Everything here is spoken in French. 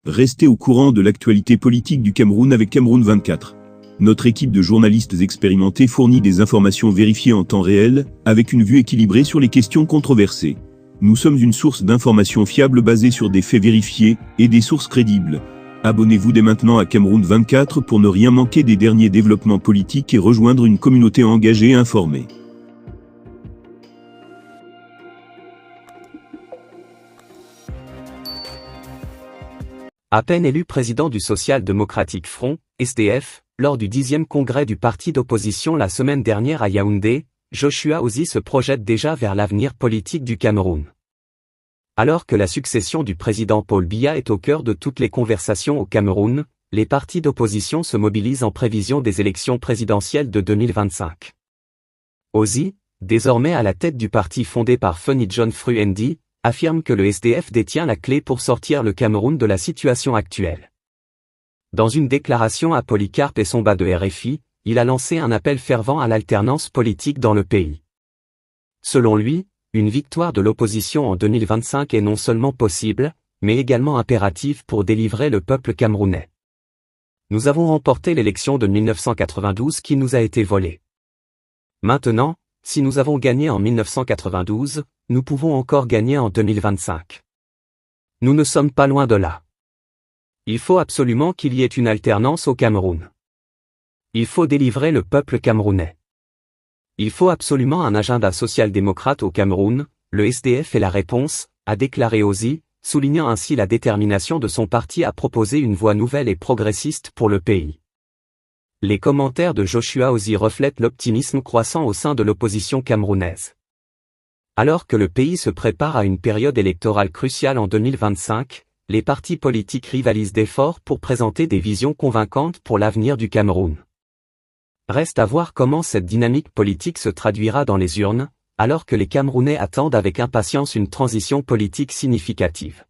Restez au courant de l'actualité politique du Cameroun avec Cameroun 24. Notre équipe de journalistes expérimentés fournit des informations vérifiées en temps réel, avec une vue équilibrée sur les questions controversées. Nous sommes une source d'informations fiables basée sur des faits vérifiés et des sources crédibles. Abonnez-vous dès maintenant à Cameroun 24 pour ne rien manquer des derniers développements politiques et rejoindre une communauté engagée et informée. À peine élu président du Social Democratic Front, SDF, lors du 10e congrès du parti d'opposition la semaine dernière à Yaoundé, Joshua Ozi se projette déjà vers l'avenir politique du Cameroun. Alors que la succession du président Paul Biya est au cœur de toutes les conversations au Cameroun, les partis d'opposition se mobilisent en prévision des élections présidentielles de 2025. Ozi, désormais à la tête du parti fondé par Foni John Fruendi, affirme que le SDF détient la clé pour sortir le Cameroun de la situation actuelle. Dans une déclaration à Polycarpe et Somba de RFI, il a lancé un appel fervent à l'alternance politique dans le pays. Selon lui, une victoire de l'opposition en 2025 est non seulement possible, mais également impérative pour délivrer le peuple camerounais. Nous avons remporté l'élection de 1992 qui nous a été volée. Maintenant, si nous avons gagné en 1992, nous pouvons encore gagner en 2025. Nous ne sommes pas loin de là. Il faut absolument qu'il y ait une alternance au Cameroun. Il faut délivrer le peuple camerounais. Il faut absolument un agenda social-démocrate au Cameroun, le SDF est la réponse, a déclaré Ozi, soulignant ainsi la détermination de son parti à proposer une voie nouvelle et progressiste pour le pays. Les commentaires de Joshua Ozi reflètent l'optimisme croissant au sein de l'opposition camerounaise. Alors que le pays se prépare à une période électorale cruciale en 2025, les partis politiques rivalisent d'efforts pour présenter des visions convaincantes pour l'avenir du Cameroun. Reste à voir comment cette dynamique politique se traduira dans les urnes, alors que les Camerounais attendent avec impatience une transition politique significative.